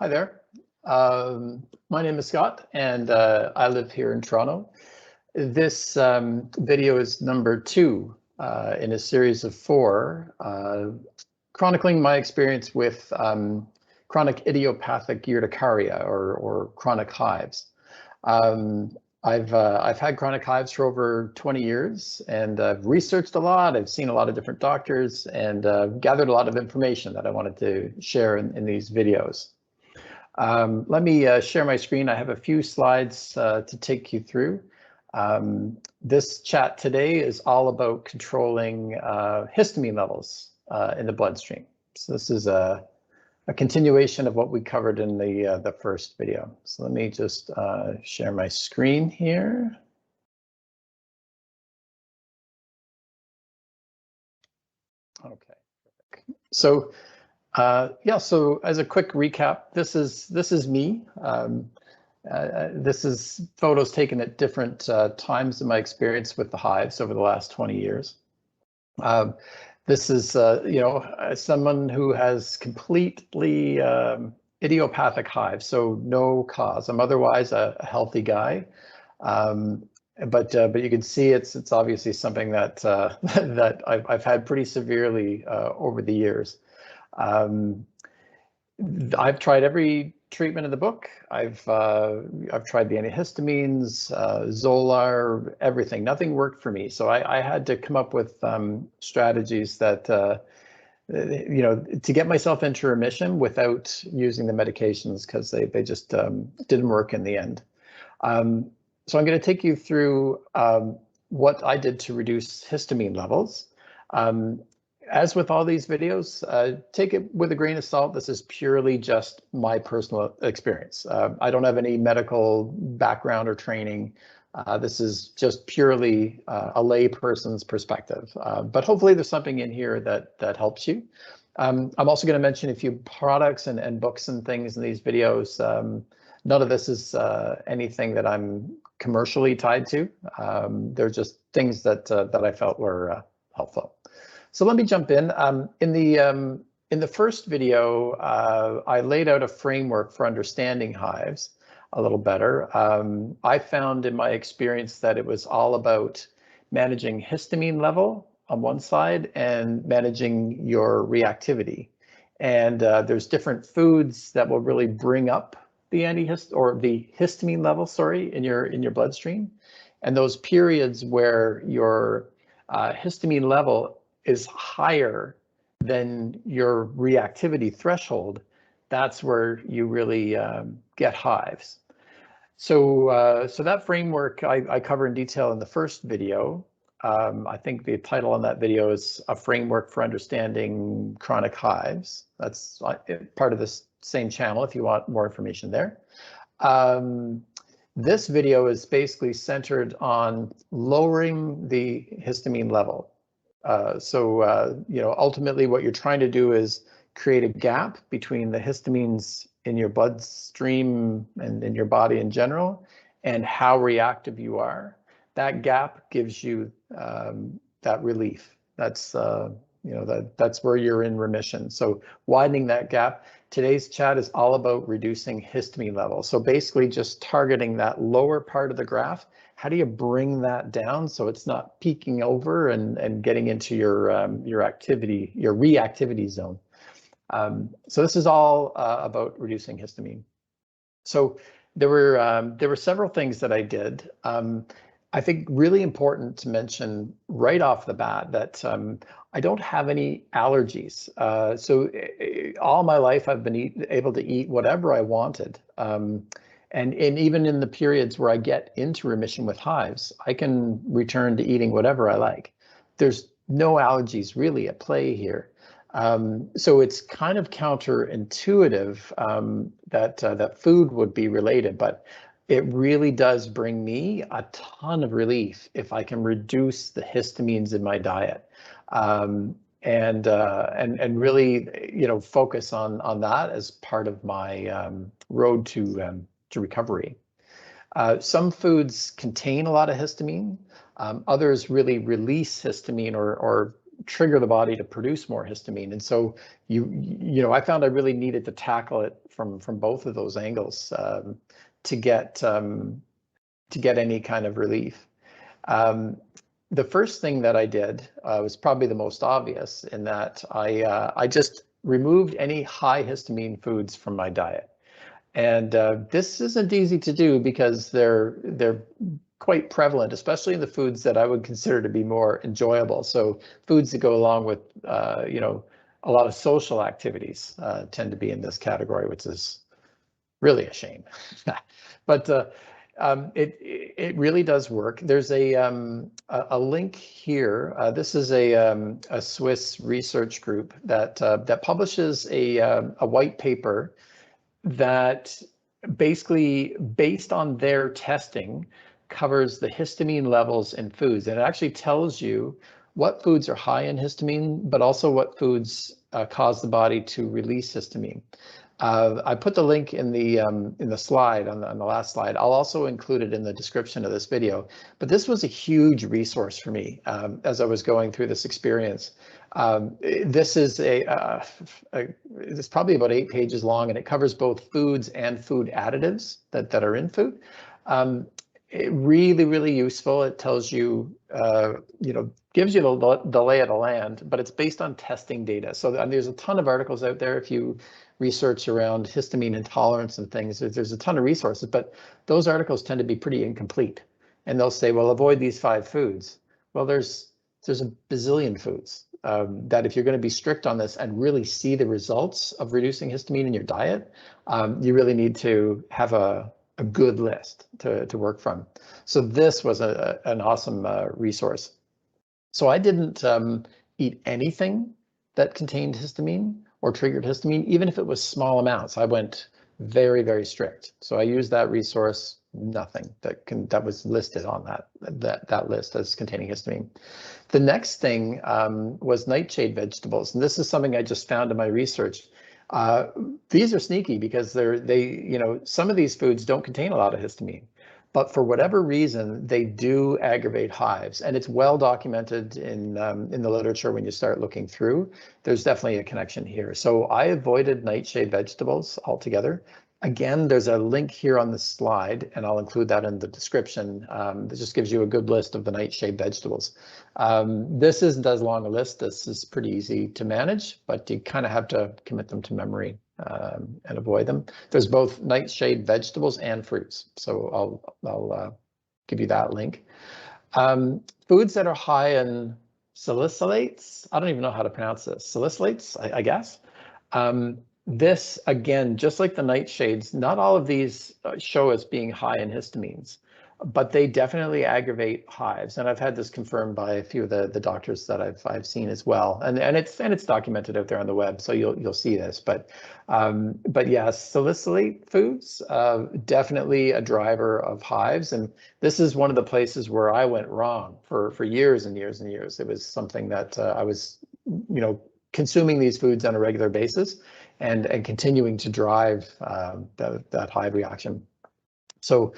Hi there. My name is Scott, and I live here in Toronto. This video is number 2 in a series of 4, chronicling my experience with chronic idiopathic urticaria or chronic hives. I've had chronic hives for over 20 years, and I've researched a lot. I've seen a lot of different doctors, and gathered a lot of information that I wanted to share in these videos. Let me share my screen. I have a few slides to take you through. This chat today is all about controlling histamine levels in the bloodstream. So this is a continuation of what we covered in the first video. So let me just share my screen here. Okay. So yeah, so as a quick recap, this is me. This is photos taken at different times in my experience with the hives over the last 20 years. This is, you know, someone who has completely idiopathic hives, so no cause. I'm otherwise a healthy guy, but you can see it's obviously something that that I've had pretty severely over the years. I've tried every treatment in the book. I've tried the antihistamines, Zolar, everything. Nothing worked for me. So I had to come up with strategies that you know, to get myself into remission without using the medications, because they just didn't work in the end. So I'm going to take you through what I did to reduce histamine levels. As with all these videos, take it with a grain of salt. This is purely just my personal experience. I don't have any medical background or training. This is just purely a lay person's perspective. But hopefully there's something in here that helps you. I'm also going to mention a few products and books and things in these videos. None of this is anything that I'm commercially tied to. They're just things that I felt were helpful. So let me jump in. In the first video, I laid out a framework for understanding hives a little better. I found in my experience that it was all about managing histamine level on one side and managing your reactivity. And there's different foods that will really bring up the histamine level, sorry, in your bloodstream. And those periods where your histamine level is higher than your reactivity threshold, that's where you really get hives. So so that framework I cover in detail in the first video. I think the title on that video is A Framework for Understanding Chronic Hives. That's part of this same channel if you want more information there. This video is basically centered on lowering the histamine level. You know, ultimately what you're trying to do is create a gap between the histamines in your bloodstream and in your body in general and how reactive you are. That gap gives you that relief. That's you know, that's where you're in remission. So widening that gap. Today's chat is all about reducing histamine levels. So basically just targeting that lower part of the graph. How do you bring that down so it's not peaking over and getting into your reactivity zone? So this is all about reducing histamine. So there were several things that I did. I think really important to mention right off the bat that I don't have any allergies. So all my life I've been able to eat whatever I wanted. And even in the periods where I get into remission with hives, I can return to eating whatever I like. There's no allergies really at play here. So it's kind of counterintuitive that food would be related, but it really does bring me a ton of relief if I can reduce the histamines in my diet. And really, you know, focus on that as part of my road to recovery. Some foods contain a lot of histamine. Others really release histamine or trigger the body to produce more histamine. And so I found I really needed to tackle it from both of those angles to get any kind of relief. The first thing that I did was probably the most obvious, in that I just removed any high histamine foods from my diet. And this isn't easy to do because they're quite prevalent, especially in the foods that I would consider to be more enjoyable. So foods that go along with, a lot of social activities tend to be in this category, which is really a shame. But it really does work. There's a link here. This is a Swiss research group that publishes a white paper that basically, based on their testing, covers the histamine levels in foods. And it actually tells you what foods are high in histamine, but also what foods cause the body to release histamine. I put the link in the slide, on the last slide. I'll also include it in the description of this video. But this was a huge resource for me as I was going through this experience. This is it's probably about 8 pages long, and it covers both foods and food additives that are in food. Really, really useful. It tells you, gives you the lay of the land, but it's based on testing data. So there's a ton of articles out there. If you research around histamine intolerance and things, there's a ton of resources, but those articles tend to be pretty incomplete. And they'll say, well, avoid these 5 foods. Well, there's a bazillion foods that, if you're going to be strict on this and really see the results of reducing histamine in your diet, you really need to have a good list to work from. So this was an awesome resource. So I didn't eat anything that contained histamine or triggered histamine, even if it was small amounts. I went very, very strict. So I used that resource, nothing that was listed on that list as containing histamine. The next thing was Nightshade Vegetables, and this is something I just found in my research. These are sneaky because some of these foods don't contain a lot of histamine, but for whatever reason, they do aggravate hives, and it's well documented in the literature. When you start looking through, there's definitely a connection here. So I avoided Nightshade Vegetables altogether. Again, there's a link here on the slide, and I'll include that in the description. That just gives you a good list of the Nightshade Vegetables. This isn't as long a list. This is pretty easy to manage, but you kind of have to commit them to memory and avoid them. There's both Nightshade Vegetables and fruits, so I'll give you that link. Foods that are high in salicylates. I don't even know how to pronounce this. Salicylates, I guess. This, again, just like the nightshades, not all of these show as being high in histamines, but they definitely aggravate hives. And I've had this confirmed by a few of the doctors that I've seen as well. And it's documented out there on the web, so you'll see this. But yeah, salicylate foods, definitely a driver of hives. And this is one of the places where I went wrong for years and years and years. It was something that I was, consuming these foods on a regular basis, and continuing to drive that hive reaction. So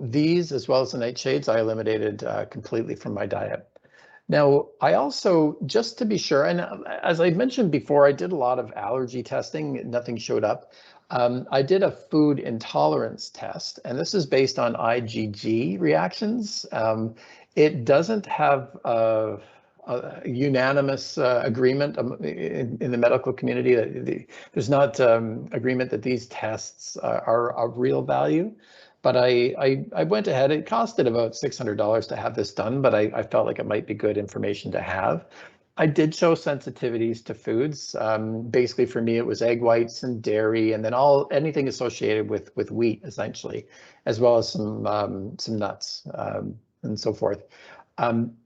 these, as well as the nightshades, I eliminated completely from my diet. Now, I also, just to be sure, and as I mentioned before, I did a lot of allergy testing. Nothing showed up. I did a food intolerance test, and this is based on IgG reactions. It doesn't have a unanimous agreement in the medical community. That there's not agreement that these tests are of real value. But I went ahead. It costed about $600 to have this done, but I felt like it might be good information to have. I did show sensitivities to foods. Basically, for me, it was egg whites and dairy, and then anything associated with wheat, essentially, as well as some nuts and so forth.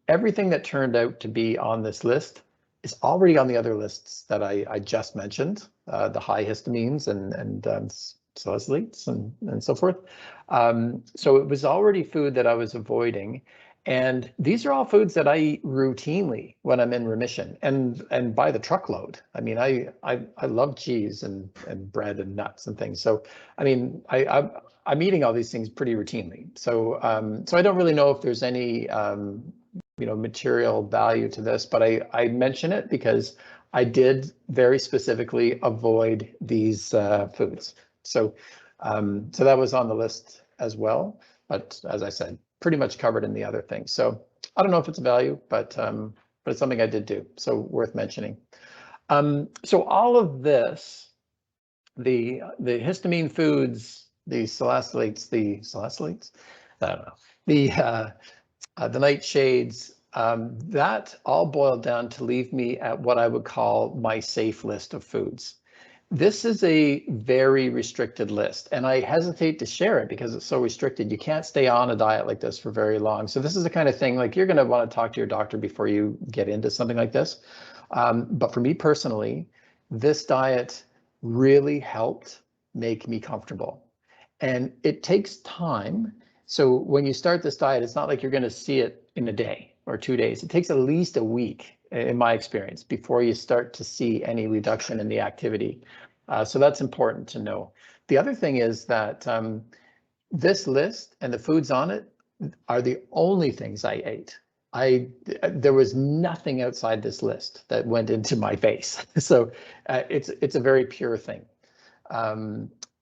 Everything that turned out to be on this list is already on the other lists that I just mentioned, the high histamines and salicylates and so forth. So it was already food that I was avoiding. And these are all foods that I eat routinely when I'm in remission, and by the truckload. I mean, I love cheese and bread and nuts and things. So I mean, I'm eating all these things pretty routinely. So so I don't really know if there's any material value to this, but I mention it because I did very specifically avoid these foods. So that was on the list as well, but as I said, pretty much covered in the other things. So I don't know if it's a value, but it's something I did do, so worth mentioning. So all of this, the histamine foods, the salicylates, I don't know, the nightshades, that all boiled down to leave me at what I would call my safe list of foods. This is a very restricted list, and I hesitate to share it because it's so restricted. You can't stay on a diet like this for very long. So this is the kind of thing, like, you're going to want to talk to your doctor before you get into something like this. But for me personally, this diet really helped make me comfortable. And it takes time. So when you start this diet, it's not like you're going to see it in a day or 2 days. It takes at least a week, in my experience, before you start to see any reduction in the activity. So that's important to know. The other thing is that this list and the foods on it are the only things I ate. There was nothing outside this list that went into my face. So it's a very pure thing.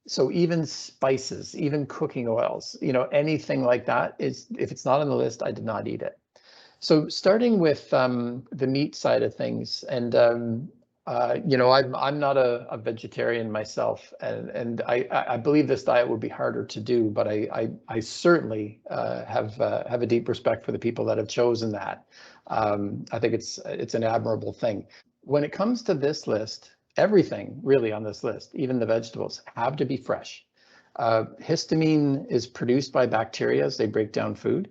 So even spices, even cooking oils, anything like that, if it's not on the list, I did not eat it. So starting with the meat side of things, and I'm not a vegetarian myself, and I believe this diet would be harder to do, but I certainly have a deep respect for the people that have chosen that. I think it's an admirable thing. When it comes to this list, everything really on this list, even the vegetables, have to be fresh. Histamine is produced by bacteria as they break down food,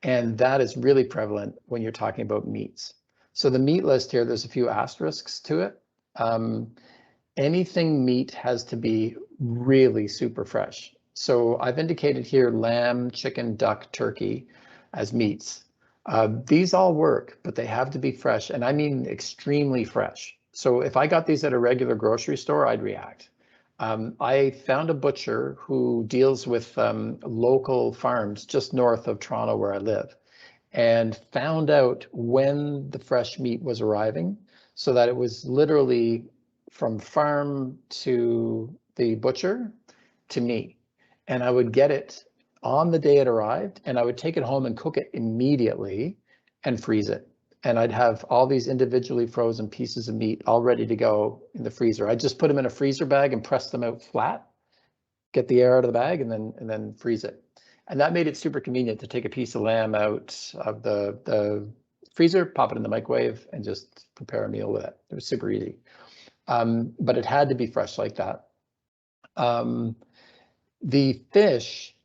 and that is really prevalent when you're talking about meats. So the meat list here, there's a few asterisks to it. Anything meat has to be really super fresh. So I've indicated here lamb, chicken, duck, turkey as meats. These all work, but they have to be fresh, and I mean extremely fresh. So if I got these at a regular grocery store, I'd react. I found a butcher who deals with local farms just north of Toronto where I live, and found out when the fresh meat was arriving, so that it was literally from farm to the butcher to me. And I would get it on the day it arrived, and I would take it home and cook it immediately and freeze it. And I'd have all these individually frozen pieces of meat all ready to go in the freezer. I'd just put them in a freezer bag and press them out flat, get the air out of the bag, and then freeze it. And that made it super convenient to take a piece of lamb out of the freezer, pop it in the microwave, and just prepare a meal with it. It was super easy. But it had to be fresh like that. The fish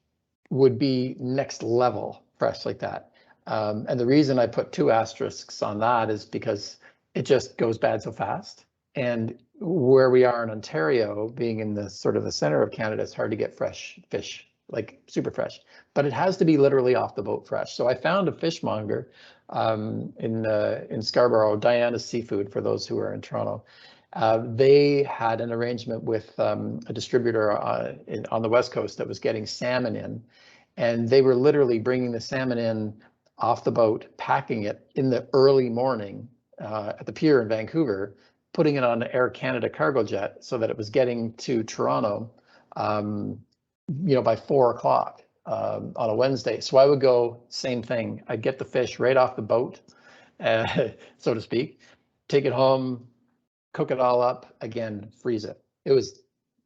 would be next level fresh like that. And the reason I put 2 asterisks on that is because it just goes bad so fast. And where we are in Ontario, being in the sort of the center of Canada, it's hard to get fresh fish, like super fresh. But it has to be literally off the boat fresh. So I found a fishmonger in Scarborough, Diana's Seafood, for those who are in Toronto. They had an arrangement with a distributor on the West Coast that was getting salmon in, and they were literally bringing the salmon in off the boat, packing it in the early morning at the pier in Vancouver, putting it on an Air Canada cargo jet so that it was getting to Toronto, by 4 o'clock on a Wednesday. So I would go, same thing. I'd get the fish right off the boat, so to speak, take it home, cook it all up, again, freeze it.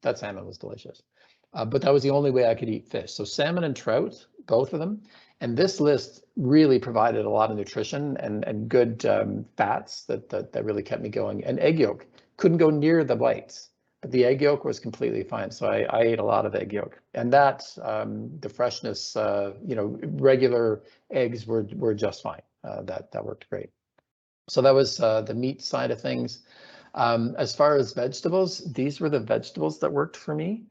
That salmon was delicious. But that was the only way I could eat fish. So salmon and trout, both of them. And this list really provided a lot of nutrition and good fats that really kept me going. And egg yolk, couldn't go near the whites, but the egg yolk was completely fine. So I ate a lot of egg yolk. And that, the freshness, regular eggs were just fine. That worked great. So that was the meat side of things. As far as vegetables, these were the vegetables that worked for me.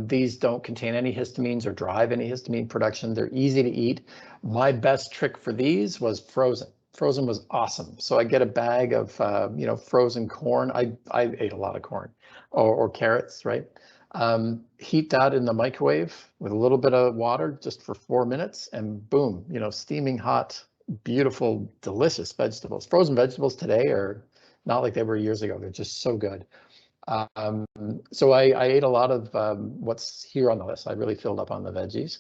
These don't contain any histamines or drive any histamine production. They're easy to eat. My best trick for these was frozen. Frozen was awesome. So I get a bag of frozen corn. I ate a lot of corn or carrots, right? Heat that in the microwave with a little bit of water just for 4 minutes, and boom, steaming hot beautiful, delicious vegetables. Frozen vegetables today are not like they were years ago. They're just so good. So I ate a lot of what's here on the list. I really filled up on the veggies.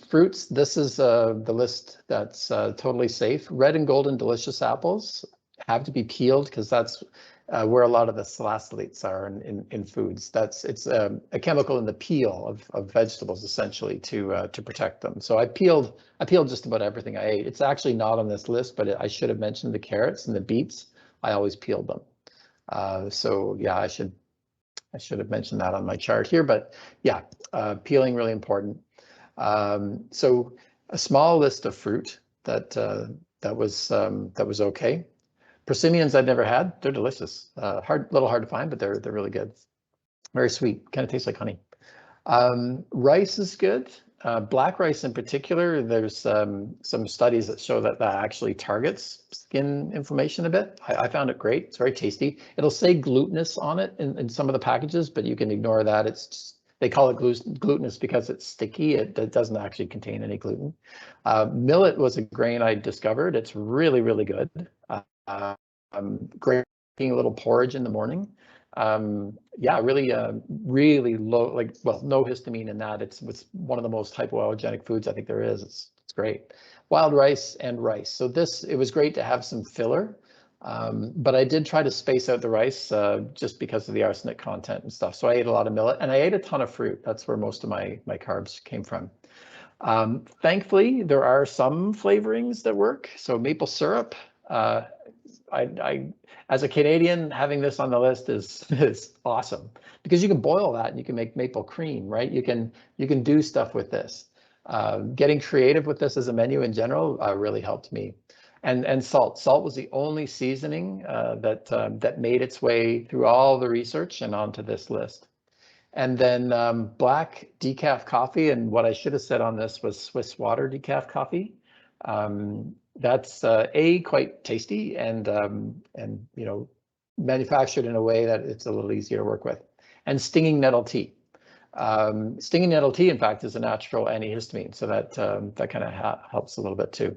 Fruits, this is the list that's totally safe. Red and golden delicious apples have to be peeled because that's where a lot of the salicylates are in foods. It's a chemical in the peel of vegetables essentially to protect them. So I peeled just about everything I ate. It's actually not on this list, but I should have mentioned the carrots and the beets. I always peeled them. So yeah, I should have mentioned that on my chart here, but yeah, peeling really important. So a small list of fruit that was okay. Persimmons I'd never had. They're delicious. Little hard to find, but they're really good. Very sweet. Kind of tastes like honey. Rice is good. Black rice in particular, there's some studies that show that actually targets skin inflammation a bit. I found it great. It's very tasty. It'll say glutinous on it in some of the packages, but you can ignore that. It's just, they call it glutinous because it's sticky. It doesn't actually contain any gluten. Millet was a grain I discovered. It's really, really good. Great, making a little porridge in the morning. Yeah, really, really low, no histamine in that. It's one of the most hypoallergenic foods I think there is. It's great. Wild rice and rice. So it was great to have some filler, but I did try to space out the rice just because of the arsenic content and stuff. So I ate a lot of millet and I ate a ton of fruit. That's where most of my carbs came from. Thankfully, there are some flavorings that work. So maple syrup. As a Canadian, having this on the list is awesome because you can boil that and you can make maple cream, right? You can do stuff with this. Getting creative with this as a menu in general really helped me. And salt. Salt was the only seasoning that made its way through all the research and onto this list. And then black decaf coffee, and what I should have said on this was Swiss water decaf coffee. That's quite tasty and manufactured in a way that it's a little easier to work with. And stinging nettle tea. Stinging nettle tea, in fact, is a natural antihistamine, so that kind of helps a little bit too.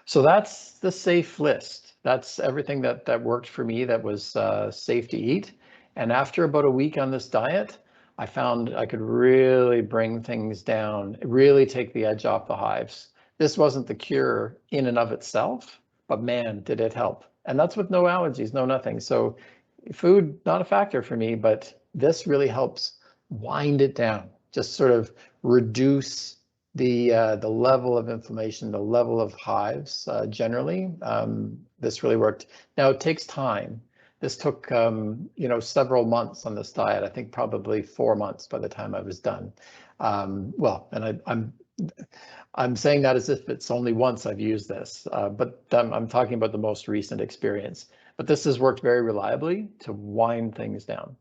So that's the safe list. That's everything that worked for me that was safe to eat. And after about a week on this diet, I found I could really bring things down, really take the edge off the hives. This wasn't the cure in and of itself, but man, did it help. And that's with no allergies, no nothing. So food, not a factor for me, but this really helps wind it down, just sort of reduce the level of inflammation, the level of hives generally. This really worked. Now it takes time. This took several months on this diet. I think probably 4 months by the time I was done. And I'm saying that as if it's only once I've used this, but I'm talking about the most recent experience. But this has worked very reliably to wind things down.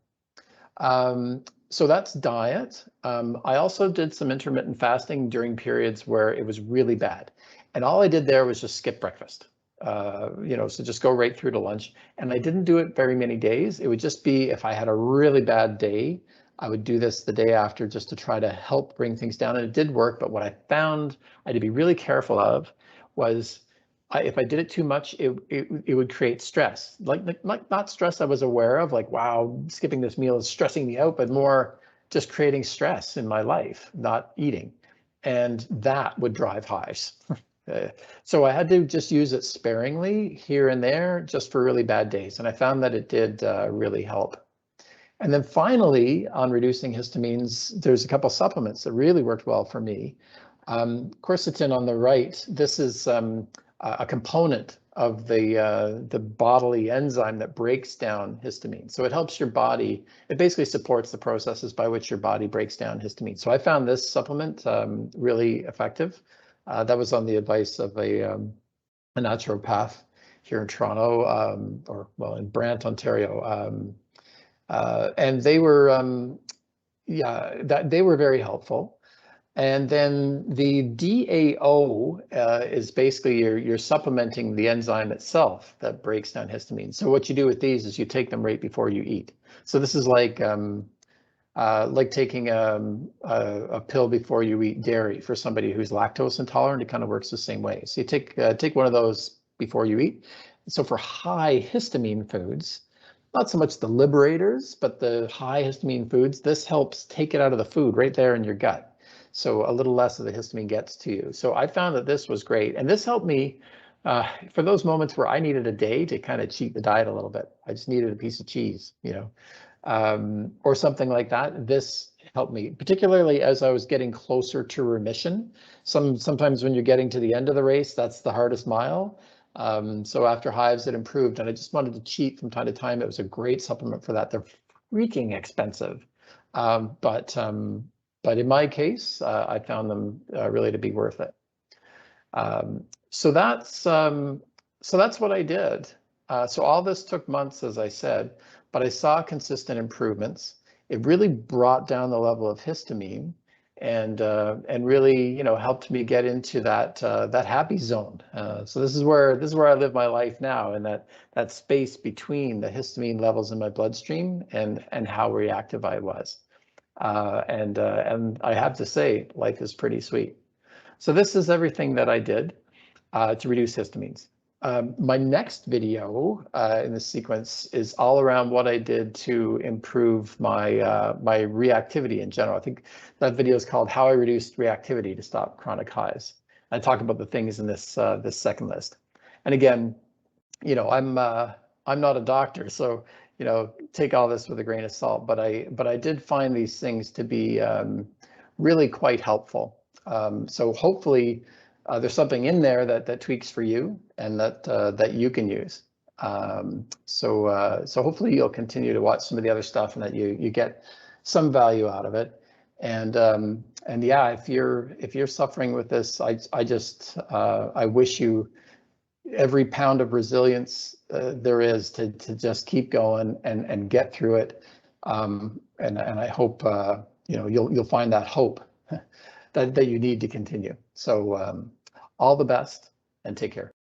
So that's diet. I also did some intermittent fasting during periods where it was really bad. And all I did there was just skip breakfast. So just go right through to lunch. And I didn't do it very many days. It would just be if I had a really bad day, I would do this the day after just to try to help bring things down. And it did work. But what I found I had to be really careful of was if I did it too much, it would create stress, like not stress I was aware of, like, wow, skipping this meal is stressing me out, but more just creating stress in my life, not eating. And that would drive hives. So I had to just use it sparingly here and there just for really bad days. And I found that it did really help. And then finally, on reducing histamines, there's a couple supplements that really worked well for me. Quercetin on the right, this is a component of the bodily enzyme that breaks down histamine. So it helps your body, it basically supports the processes by which your body breaks down histamine. So I found this supplement really effective. That was on the advice of a naturopath here in Toronto, in Brant, Ontario. And they were, they were very helpful. And then the DAO is basically you're supplementing the enzyme itself that breaks down histamine. So what you do with these is you take them right before you eat. So this is like like taking a pill before you eat dairy for somebody who's lactose intolerant. It kind of works the same way. So you take one of those before you eat. So for high histamine foods, not so much the liberators, but the high histamine foods, this helps take it out of the food right there in your gut. So a little less of the histamine gets to you. So I found that this was great. And this helped me for those moments where I needed a day to kind of cheat the diet a little bit. I just needed a piece of cheese, or something like that. This helped me, particularly as I was getting closer to remission. Sometimes when you're getting to the end of the race, that's the hardest mile. So after hives, it improved, and I just wanted to cheat from time to time. It was a great supplement for that. They're freaking expensive, but in my case, I found them really to be worth it. So that's what I did. So all this took months, as I said, but I saw consistent improvements. It really brought down the level of histamine, and really, helped me get into that happy zone. So this is where I live my life now, and that space between the histamine levels in my bloodstream and how reactive I was. And I have to say, life is pretty sweet. So this is everything that I did to reduce histamines. My next video in this sequence is all around what I did to improve my reactivity in general. I think that video is called "How I Reduced Reactivity to Stop Chronic Hives." I talk about the things in this this second list. And again, I'm not a doctor, so take all this with a grain of salt. But I did find these things to be really quite helpful. So hopefully there's something in there that tweaks for you and that you can use. So hopefully you'll continue to watch some of the other stuff and that you get some value out of it. And yeah, if you're suffering with this, I wish you every pound of resilience there is to just keep going and get through it. And I hope you'll find that hope that you need to continue. So all the best and take care.